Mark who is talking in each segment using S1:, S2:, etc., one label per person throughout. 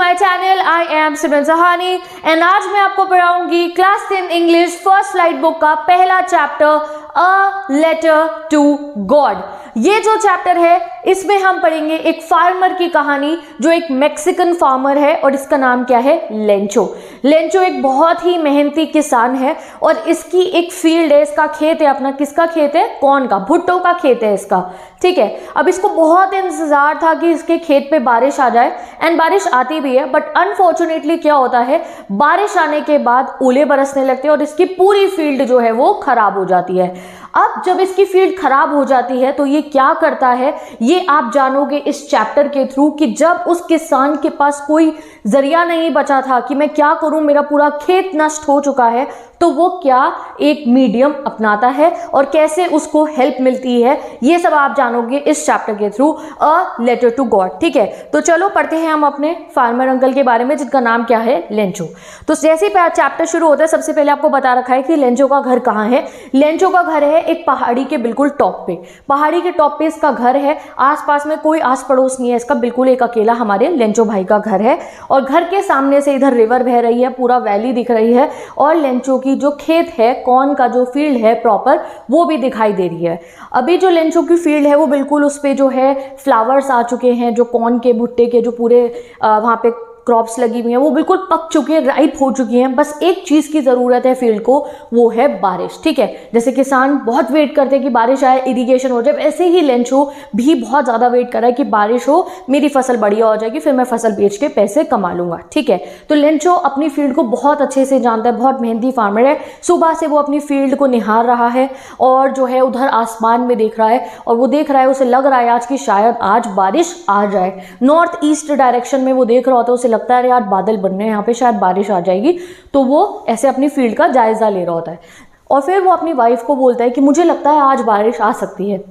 S1: My channel. I am Simran Sahani and आज मैं आपको पढ़ाऊंगी class 10 English first flight book का पहला chapter a letter to God. ये जो चैप्टर है इसमें हम पढ़ेंगे एक फार्मर की कहानी जो एक मैक्सिकन फार्मर है और इसका नाम क्या है, लेंचो। लेंचो एक बहुत ही मेहनती किसान है और इसकी एक फील्ड है, इसका खेत है अपना। किसका खेत है? कौन का? भुट्टो का खेत है इसका। ठीक है, अब इसको बहुत इंतजार था कि इसके खेत पे बारिश आ जाए एंड बारिश आती भी है, बट अनफॉर्चुनेटली क्या होता है, बारिश आने के बाद ओले बरसने लगते हैं और इसकी पूरी फील्ड जो है वो खराब हो जाती है। अब जब इसकी फील्ड खराब हो जाती है तो ये क्या करता है, ये आप जानोगे इस चैप्टर के थ्रू कि जब उस किसान के पास कोई जरिया नहीं बचा था कि मैं क्या करूं, मेरा पूरा खेत नष्ट हो चुका है, तो वो क्या एक मीडियम अपनाता है और कैसे उसको हेल्प मिलती है, ये सब आप जानोगे इस चैप्टर के through a letter to God. ठीक है, तो चलो पढ़ते हैं हम अपने फार्मर अंकल के बारे में जिनका नाम क्या है, लेंचो। तो जैसे ही चैप्टर शुरू होता है सबसे पहले आपको बता रखा है कि लेंचो का घर कहाँ है। लेंचो का घर है एक पहाड़ी के बिल्कुल टॉप पे। पहाड़ी के टॉप पे इसका घर है, आसपास में कोई आस पड़ोस नहीं है इसका, बिल्कुल एक अकेला हमारे लेंचो भाई का घर है। और घर के सामने से इधर रिवर बह रही है, पूरा वैली दिख रही है और लेंचो की जो खेत है, कॉर्न का जो फील्ड है प्रॉपर, वो भी दिखाई दे रही है। अभी जो लेंचो की फील्ड है वो बिल्कुल उस पे जो है फ्लावर्स आ चुके हैं, जो कॉर्न के भुट्टे के जो पूरे वहां पे क्रॉप्स लगी हुई हैं वो बिल्कुल पक चुके हैं, राइप हो चुकी हैं। बस एक चीज की जरूरत है फील्ड को, वो है बारिश। ठीक है, जैसे किसान बहुत वेट करते हैं कि बारिश आए, इरिगेशन हो जाए, वैसे ही लेंचो भी बहुत ज्यादा वेट कर रहा है कि बारिश हो, मेरी फसल बढ़िया हो जाएगी, फिर मैं फसल बेच के पैसे कमा लूंगा। ठीक है, तो लेंचो अपनी फील्ड को बहुत अच्छे से जानता है, बहुत मेहनती फार्मर है। सुबह से वो अपनी फील्ड को निहार रहा है और जो है उधर आसमान में देख रहा है और वो देख रहा है, उसे लग रहा है आज कि शायद आज बारिश आ जाए। नॉर्थ ईस्ट डायरेक्शन में वो देख रहा होता है, उसे लगता है यार बादल बन रहे हैं, यहाँ पे शायद बारिश आ जाएगी। तो वो ऐसे अपनी फील्ड का जायजा ले रहा होता है और फिर वो अपनी वाइफ को बोलता है कि मुझे लगता है आज बारिश आ सकती है।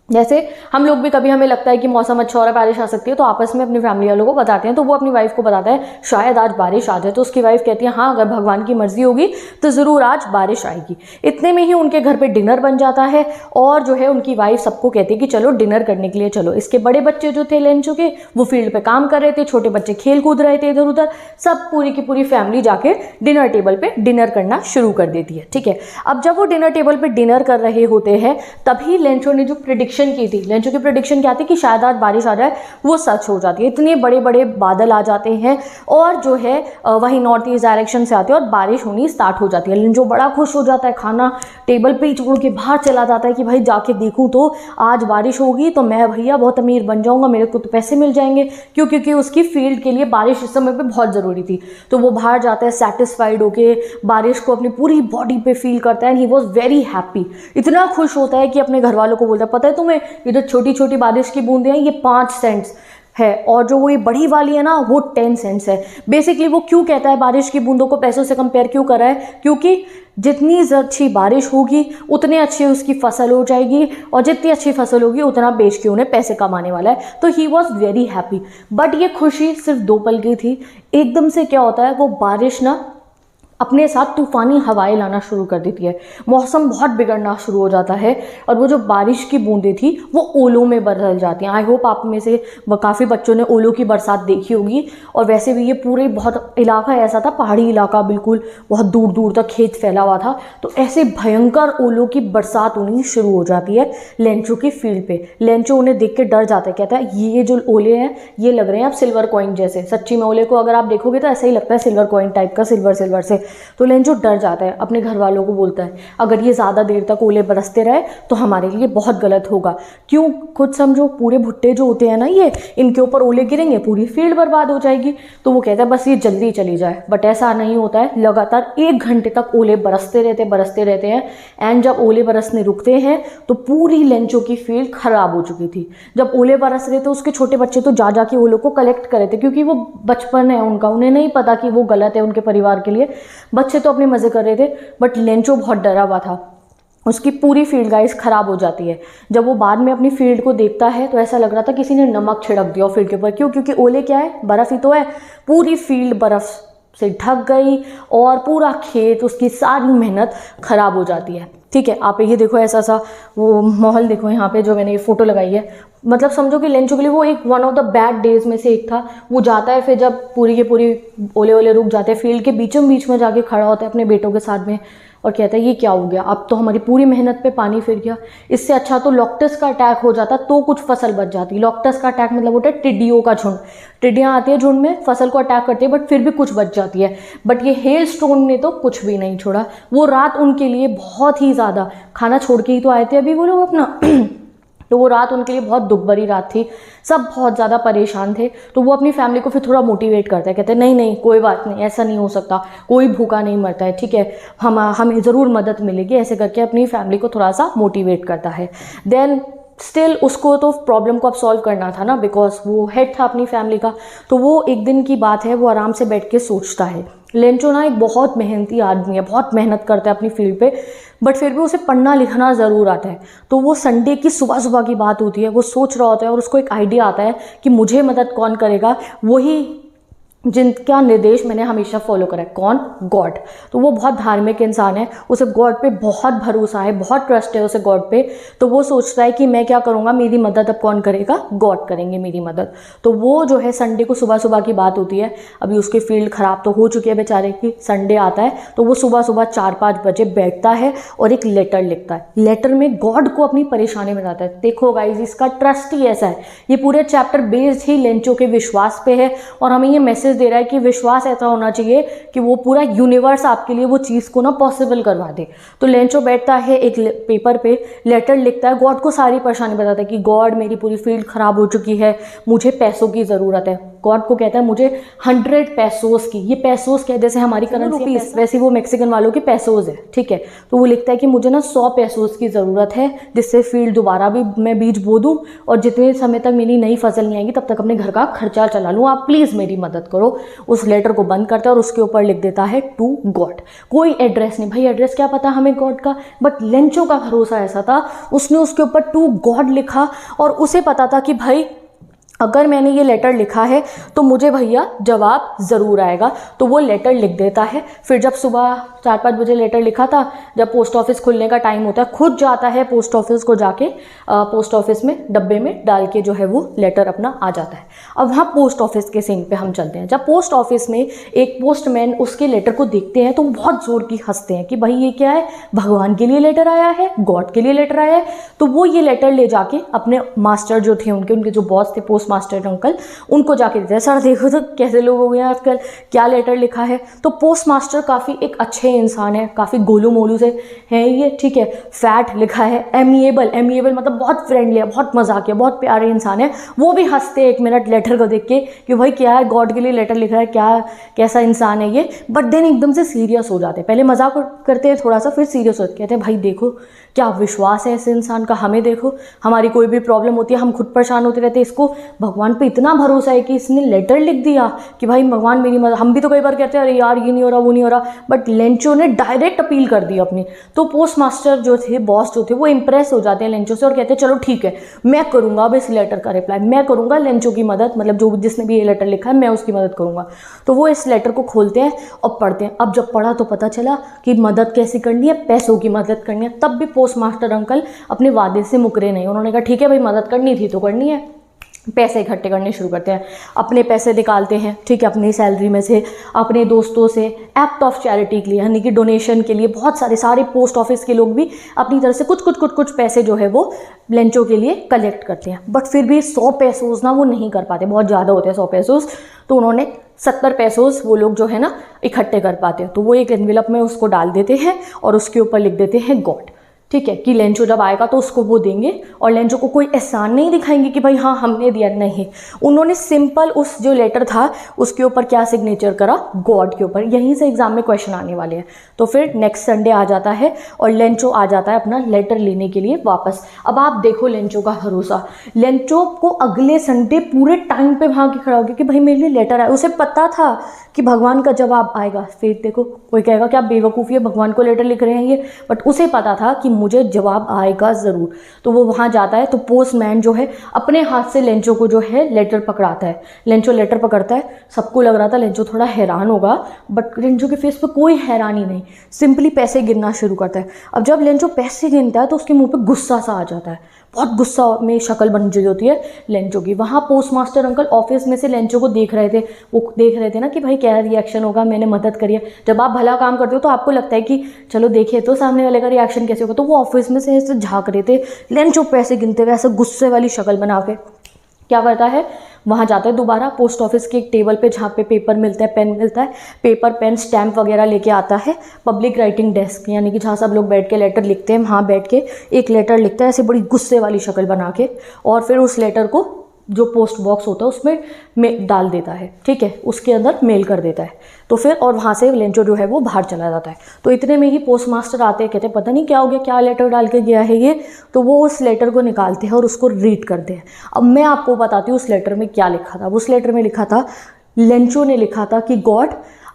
S1: जैसे हम लोग भी कभी हमें लगता है कि मौसम अच्छा हो रहा है, बारिश आ सकती है, तो आपस में अपनी फैमिली वालों को बताते हैं। तो वो अपनी वाइफ को बताता है शायद आज बारिश आ जाए। तो उसकी वाइफ कहती है हाँ, अगर भगवान की मर्जी होगी तो ज़रूर आज बारिश आएगी। इतने में ही उनके घर पे डिनर बन जाता है और जो है उनकी वाइफ सबको कहती है कि चलो डिनर करने के लिए चलो। इसके बड़े बच्चे जो थे लेंचो के, वो फील्ड पर काम कर रहे थे, छोटे बच्चे खेल कूद रहे थे इधर उधर, सब पूरी की पूरी फैमिली जाके डिनर टेबल पर डिनर करना शुरू कर देती है। ठीक है, अब जब वो डिनर टेबल पर डिनर कर रहे होते हैं तभी लेंचो ने जो प्रिडिक्शन की थी, लेंचो की प्रेडिक्शन क्या थी कि शायद आज बारिश आ जाए, वो सच हो जाती है। इतने बड़े बड़े बादल आ जाते हैं और जो है वही नॉर्थ ईस्ट डायरेक्शन से आते हैं और बारिश होनी स्टार्ट हो जाती है। लेंचो बड़ा खुश हो जाता है, खाना टेबल पे ही छोड़ के बाहर चला जाता है कि भाई जाके देखूं तो आज बारिश होगी तो मैं भैया बहुत अमीर बन जाऊंगा, मेरे को तो पैसे मिल जाएंगे। क्यों? क्योंकि उसकी फील्ड के लिए बारिश इस समय पे बहुत ज़रूरी थी। तो वो बाहर जाता है सेटिस्फाइड होके, बारिश को अपनी पूरी बॉडी पे फील करता है and he was very happy. इतना खुश होता है कि अपने घर वालों को बोलता है पता है तुम्हें, ये जो छोटी छोटी बारिश की बूंदें हैं ये 5 सेंट्स है और जो वो ये बड़ी वाली है ना वो 10 सेंट्स है। बेसिकली वो क्यों कहता है बारिश की बूंदों को पैसों से कंपेयर क्यों कर रहा है? क्योंकि जितनी अच्छी बारिश होगी उतनी अच्छी उसकी फसल हो जाएगी और जितनी अच्छी फसल होगी उतना बेच के उन्हें पैसे कमाने वाला है। तो he was very happy. But ये खुशी सिर्फ 2 पल की थी। एकदम से क्या होता है, वो बारिश ना अपने साथ तूफानी हवाएं लाना शुरू कर देती है, मौसम बहुत बिगड़ना शुरू हो जाता है और वो जो बारिश की बूंदें थी वो ओलों में बदल जाती हैं। आई होप आप में से काफ़ी बच्चों ने ओलों की बरसात देखी होगी। और वैसे भी ये पूरे बहुत इलाका ऐसा था, पहाड़ी इलाका, बिल्कुल बहुत दूर दूर तक खेत फैला हुआ था। तो ऐसे भयंकर ओलों की बरसात होनी शुरू हो जाती है लेंचो की फील्ड पे। लेंचो उन्हें देख के डर जाता है, कहता है ये जो ओले हैं ये लग रहे हैं अब सिल्वर कॉइन जैसे। सच्ची में ओले को अगर आप देखोगे तो ऐसा ही लगता है, सिल्वर कॉइन टाइप का, सिल्वर सिल्वर से। तो लेंचो डर जाता है, अपने घर वालों को बोलता है अगर ये ज़्यादा देर तक ओले बरसते रहे तो हमारे लिए बहुत गलत होगा। क्यों? खुद समझो, पूरे भुट्टे जो होते हैं ना ये, इनके ऊपर ओले गिरेंगे, पूरी फील्ड बर्बाद हो जाएगी। तो वो कहता है बस ये जल्दी चली जाए, बट ऐसा नहीं होता है। लगातार 1 घंटे तक ओले बरसते रहते हैं एंड जब ओले बरसने रुकते हैं तो पूरी लेंचो की फील्ड खराब हो चुकी थी। जब ओले बरस रहे थे उसके छोटे बच्चे तो जा के ओलों को कलेक्ट कर रहे थे, क्योंकि वो बचपन है उनका, उन्हें नहीं पता कि वो गलत है उनके परिवार के लिए। बच्चे तो अपने मजे कर रहे थे बट लेंचो बहुत डरा हुआ था। उसकी पूरी फील्ड गाइस खराब हो जाती है। जब वो बाद में अपनी फील्ड को देखता है तो ऐसा लग रहा था किसी ने नमक छिड़क दिया फील्ड के ऊपर। क्यों? क्योंकि ओले क्या है, बर्फ ही तो है। पूरी फील्ड बर्फ से ढक गई और पूरा खेत, उसकी सारी मेहनत खराब हो जाती है। ठीक है, आप ये देखो ऐसा सा वो माहौल देखो यहाँ पे जो मैंने ये फोटो लगाई है, मतलब समझो कि लेंचो के लिए वो एक one of the bad days में से एक था। वो जाता है, फिर जब पूरी के पूरी ओले ओले रुक जाते हैं, फील्ड के बीचों बीच में जाके खड़ा होता है अपने बेटों के साथ में और कहता है ये क्या हो गया, अब तो हमारी पूरी मेहनत पे पानी फिर गया, इससे अच्छा तो लॉक्टस का अटैक हो जाता तो कुछ फसल बच जाती। लॉक्टस का अटैक मतलब होता है टिड्डियों का झुंड, टिड्डियाँ आती है झुंड में, फसल को अटैक करती है बट फिर भी कुछ बच जाती है। बट ये हेल स्टोन ने तो कुछ भी नहीं छोड़ा। वो रात उनके लिए बहुत ही ज़्यादा, खाना छोड़ के ही तो आए थे अभी वो लोग अपना तो वो रात उनके लिए बहुत दुख भरी रात थी, सब बहुत ज़्यादा परेशान थे। तो वो अपनी फैमिली को फिर थोड़ा मोटिवेट करता है, कहते हैं नहीं नहीं कोई बात नहीं, ऐसा नहीं हो सकता, कोई भूखा नहीं मरता है, ठीक है, हमें ज़रूर मदद मिलेगी, ऐसे करके अपनी फैमिली को थोड़ा सा मोटिवेट करता है। देन स्टिल उसको तो प्रॉब्लम को अब सॉल्व करना था ना, बिकॉज वो हेड था अपनी फैमिली का। तो वो एक दिन की बात है, वो आराम से बैठ के सोचता है। लेंचो ना एक बहुत मेहनती आदमी है, बहुत मेहनत करता है अपनी फील्ड पे, बट फिर भी उसे पढ़ना लिखना ज़रूर आता है। तो वो संडे की सुबह सुबह की बात होती है, वो सोच रहा होता है और उसको एक आइडिया आता है कि मुझे मदद कौन करेगा, वही जिनका निर्देश मैंने हमेशा फॉलो करा है। कौन? गॉड। तो वो बहुत धार्मिक इंसान है, उसे गॉड पे बहुत भरोसा है, बहुत ट्रस्ट है उसे गॉड पे। तो वो सोचता है कि मैं क्या करूँगा, मेरी मदद अब कौन करेगा, गॉड करेंगे मेरी मदद। तो वो जो है संडे को सुबह सुबह की बात होती है, अभी उसकी फील्ड ख़राब तो हो चुकी है बेचारे की, संडे आता है तो वो सुबह सुबह 4-5 बजे बैठता है और एक लेटर लिखता है। लेटर में गॉड को अपनी परेशानी बताता है। देखो गाइज, इसका ट्रस्ट ही ऐसा है, ये पूरे चैप्टर बेस्ड ही लेंचो के विश्वास पे है और हमें ये मैसेज दे रहा है कि विश्वास ऐसा होना चाहिए कि वो पूरा यूनिवर्स आपके लिए वो चीज़ को ना पॉसिबल करवा दे। तो लेंचो बैठता है, एक पेपर पे लेटर लिखता है, गॉड को सारी परेशानी बताता है कि गॉड मेरी पूरी फील्ड खराब हो चुकी है, मुझे पैसों की ज़रूरत है। गॉड को कहता है मुझे 100 पैसोस की, ये पैसोस क्या जैसे हमारी करेंसी रुपीस, वैसे वो मैक्सिकन वालों के पैसोस है, ठीक है। तो वो लिखता है कि मुझे ना 100 पैसोस की ज़रूरत है, जिससे फील्ड दोबारा भी मैं बीज बो दूँ और जितने समय तक मेरी नई फसल नहीं आएगी तब तक अपने घर का खर्चा चला लूँ, आप प्लीज़ मेरी मदद करो। उस लेटर को बंद करता है और उसके ऊपर लिख देता है टू गॉड। कोई एड्रेस नहीं, भाई एड्रेस क्या पता हमें गॉड का, बट लेंचो का भरोसा ऐसा था, उसने उसके ऊपर टू गॉड लिखा और उसे पता था कि भाई अगर मैंने ये लेटर लिखा है तो मुझे भैया जवाब ज़रूर आएगा। तो वो लेटर लिख देता है। फिर जब सुबह 4-5 बजे लेटर लिखा था, जब पोस्ट ऑफिस खुलने का टाइम होता है, खुद जाता है पोस्ट ऑफिस को, जाके पोस्ट ऑफिस में डब्बे में डाल के जो है वो लेटर अपना आ जाता है। अब वहाँ पोस्ट ऑफिस के सीन पे हम चलते हैं। जब पोस्ट ऑफिस में एक पोस्टमैन उसके लेटर को देखते हैं तो वो बहुत ज़ोर की हंसते हैं कि भाई ये क्या है, भगवान के लिए लेटर आया है, गॉड के लिए लेटर आया है। तो वो ये लेटर ले जाके अपने मास्टर जो थे, उनके जो बॉस थे पोस्ट मास्टर अंकल, उनको जाके देते हैं। सर देखो तो कैसे लोग हो गए हैं आजकल, क्या लेटर लिखा है। तो पोस्ट मास्टर काफ़ी एक अच्छे इंसान है, काफ़ी गोलू मोलू से हैं ये, ठीक है। फैट लिखा है, एमिएबल, एमिएबल मतलब बहुत फ्रेंडली है, बहुत मजाकिया, बहुत प्यारे इंसान है। वो भी हंसते हैं 1 मिनट लेटर को देख के कि भाई क्या है, गॉड के लिए लेटर लिखा है, क्या कैसा इंसान है ये। बट देन एकदम से सीरियस हो जाते हैं, पहले मजाक करते हैं थोड़ा सा, फिर सीरियस होते, कहते हैं भाई देखो क्या विश्वास है ऐसे इंसान का, हमें देखो, हमारी कोई भी प्रॉब्लम होती है हम खुद परेशान होते रहते हैं, इसको भगवान पे इतना भरोसा है कि इसने लेटर लिख दिया कि भाई भगवान मेरी मदद। हम भी तो कई बार कहते हैं अरे यार ये नहीं हो रहा, वो नहीं हो रहा, बट लेंचो ने डायरेक्ट अपील कर दी अपनी। तो पोस्ट मास्टर जो थे, बॉस जो थे, वो इंप्रेस हो जाते हैं लेंचो से और कहते हैं चलो ठीक है, मैं करूँगा अब इस लेटर का रिप्लाई, मैं करूँगा लेंचो की मदद, मतलब जो जिसने भी ये लेटर लिखा है मैं उसकी मदद करूँगा। तो वो इस लेटर को खोलते हैं और पढ़ते हैं। अब जब पढ़ा तो पता चला कि मदद कैसी करनी है, पैसों की मदद करनी है। तब भी पोस्ट मास्टर अंकल अपने वादे से मुकरे नहीं, उन्होंने कहा ठीक है भाई मदद करनी थी तो करनी है। पैसे इकट्ठे करने शुरू करते हैं, अपने पैसे निकालते हैं, ठीक है, अपनी सैलरी में से, अपने दोस्तों से, एक्ट ऑफ चैरिटी के लिए यानी कि डोनेशन के लिए, बहुत सारे पोस्ट ऑफिस के लोग भी अपनी तरफ से कुछ पैसे जो है वो लेंचो के लिए कलेक्ट करते हैं। बट फिर भी 100 पैसोस ना वो नहीं कर पाते, बहुत ज़्यादा होते हैं 100 पैसोस। तो उन्होंने 70 पैसोस वो लोग जो है ना इकट्ठे कर पाते हैं। तो वो एक एनवेलप में उसको डाल देते हैं और उसके ऊपर लिख देते हैं गॉड, ठीक है, कि लेंचो जब आएगा तो उसको वो देंगे। और लेंचो को कोई एहसान नहीं दिखाएंगे कि भाई हाँ हमने दिया, नहीं, उन्होंने सिंपल उस जो लेटर था उसके ऊपर क्या सिग्नेचर करा, गॉड के ऊपर। यहीं से एग्जाम में क्वेश्चन आने वाले हैं। तो फिर नेक्स्ट संडे आ जाता है और लेंचो आ जाता है अपना लेटर लेने के लिए वापस। अब आप देखो लेंचो का भरोसा, लेंचो को अगले संडे पूरे टाइम पे वहाँ के खड़ा हो गया कि भाई मेरे लिए लेटर आया। उसे पता था कि भगवान का जवाब आएगा। फिर देखो कोई कहेगा कि आप बेवकूफ़ी है, भगवान को लेटर लिख रहे हैं ये, बट उसे पता था कि मुझे जवाब आएगा ज़रूर। तो वो वहाँ जाता है तो पोस्टमैन जो है अपने हाथ से लेंचो को जो है लेटर पकड़ाता है। लेंचो लेटर पकड़ता है, सबको लग रहा था लेंचो थोड़ा हैरान होगा, बट लेंचो के फेस पे कोई हैरानी नहीं, सिंपली पैसे गिनना शुरू करता है। अब जब लेंचो पैसे गिनता है तो उसके मुंह पे गुस्सा सा आ जाता है, बहुत गुस्सा में शक्ल बन रही होती है लेंचो की। वहाँ पोस्ट मास्टर अंकल ऑफिस में से लेंचो को देख रहे थे, वो देख रहे थे ना कि भाई क्या रिएक्शन होगा, मैंने मदद करी है। जब आप भला काम करते हो तो आपको लगता है कि चलो देखिए तो सामने वाले का रिएक्शन कैसे होगा। तो वो ऑफिस में से ऐसे झाँक रहे थे, लेंचो पैसे गिनते हुए ऐसे गुस्से वाली शक्ल बना के। क्या करता है, वहाँ जाता है दोबारा पोस्ट ऑफिस के एक टेबल पे जहाँ पे पेपर मिलता है, पेन मिलता है, पेपर पेन स्टैम्प वगैरह लेके आता है। पब्लिक राइटिंग डेस्क यानी कि जहाँ सब लोग बैठ के लेटर लिखते हैं, वहाँ बैठ के एक लेटर लिखता है ऐसे बड़ी गुस्से वाली शक्ल बना के, और फिर उस लेटर को जो पोस्ट बॉक्स होता है उसमें डाल देता है, ठीक है, उसके अंदर मेल कर देता है। तो फिर और वहाँ से लेंचो जो है वो बाहर चला जाता है। तो इतने में ही पोस्ट मास्टर आते हैं, कहते हैं पता नहीं क्या हो गया, क्या लेटर डाल के गया है ये। तो वो उस लेटर को निकालते हैं और उसको रीड करते हैं। अब मैं आपको बताती हूँ उस लेटर में क्या लिखा था। उस लेटर में लिखा था, लेंचो ने लिखा था कि गॉड,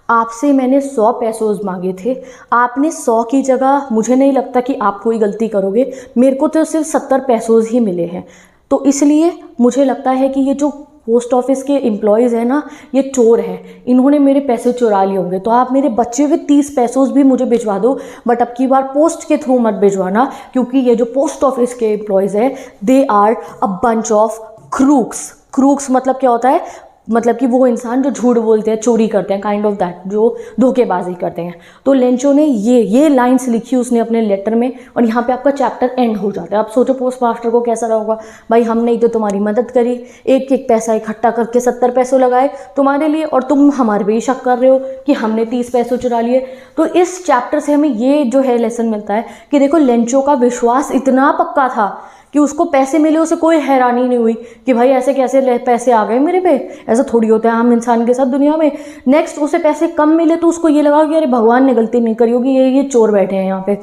S1: आपसे मैंने 100 पैसों मांगे थे, आपने 100 की जगह, मुझे नहीं लगता कि आप कोई गलती करोगे, मेरे को तो सिर्फ 70 पैसों ही मिले हैं। तो इसलिए मुझे लगता है कि ये जो पोस्ट ऑफिस के एम्प्लॉयज़ हैं ना, ये चोर हैं, इन्होंने मेरे पैसे चुरा लिए होंगे। तो आप मेरे बचे हुए 30 पैसों भी मुझे भिजवा दो, बट अब की बार पोस्ट के थ्रू मत भिजवाना, क्योंकि ये जो पोस्ट ऑफिस के एम्प्लॉयज़ हैं, they are a bunch of crooks. Crooks मतलब क्या होता है, मतलब कि वो इंसान जो झूठ बोलते हैं, चोरी करते हैं, काइंड ऑफ दैट, जो धोखेबाजी करते हैं। तो लेंचो ने ये लाइन्स लिखी उसने अपने लेटर में, और यहाँ पे आपका चैप्टर एंड हो जाता है। आप सोचो पोस्ट मास्टर को कैसा रहा होगा, भाई हमने ही तो तुम्हारी मदद करी, एक एक पैसा इकट्ठा करके 70 पैसों लगाए तुम्हारे लिए, और तुम हमारे पे ही शक कर रहे हो कि हमने 30 पैसों चुरा लिए। तो इस चैप्टर से हमें ये जो है लेसन मिलता है कि देखो लेंचो का विश्वास इतना पक्का था कि उसको पैसे मिले, उसे कोई हैरानी नहीं हुई कि भाई ऐसे कैसे पैसे आ गए मेरे पे, ऐसा थोड़ी होता है आम इंसान के साथ दुनिया में। नेक्स्ट उसे पैसे कम मिले तो उसको ये लगा कि अरे भगवान ने गलती नहीं करी होगी, ये चोर बैठे हैं यहाँ पे।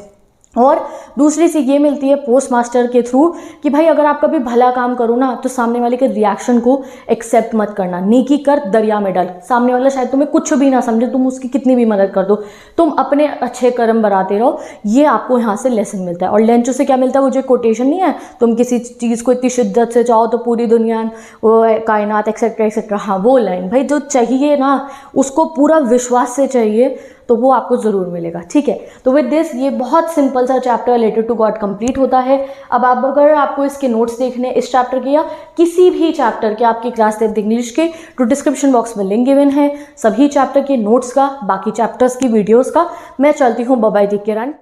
S1: और दूसरी चीज़ ये मिलती है पोस्ट मास्टर के थ्रू कि भाई अगर आप कभी भला काम करो ना, तो सामने वाले के रिएक्शन को एक्सेप्ट मत करना। नेकी कर दरिया में डल, सामने वाला शायद तुम्हें कुछ भी ना समझे, तुम उसकी कितनी भी मदद कर दो, तुम अपने अच्छे कर्म बढ़ाते रहो। ये आपको यहाँ से लेसन मिलता है। और लेंचो से क्या मिलता है, वो जो कोटेशन नहीं है, तुम किसी चीज़ को इतनी शिद्दत से चाहो तो पूरी दुनिया, वो कायनात, एक्सेट्रा एक्सेट्रा, हाँ वो लाइन भाई जो चाहिए ना, उसको पूरा विश्वास से चाहिए, तो वो आपको ज़रूर मिलेगा, ठीक है। तो विद दिस ये बहुत सिंपल सा chapter letter to God complete होता है। अब आप अगर आपको इसके नोट्स देखने इस चैप्टर के या किसी भी चैप्टर के आपकी क्लास 10th इंग्लिश के, तो डिस्क्रिप्शन बॉक्स में लिंक गिवन है सभी चैप्टर के नोट्स का, बाकी चैप्टर्स की वीडियोज़ का। मैं चलती हूँ, bye bye, take care and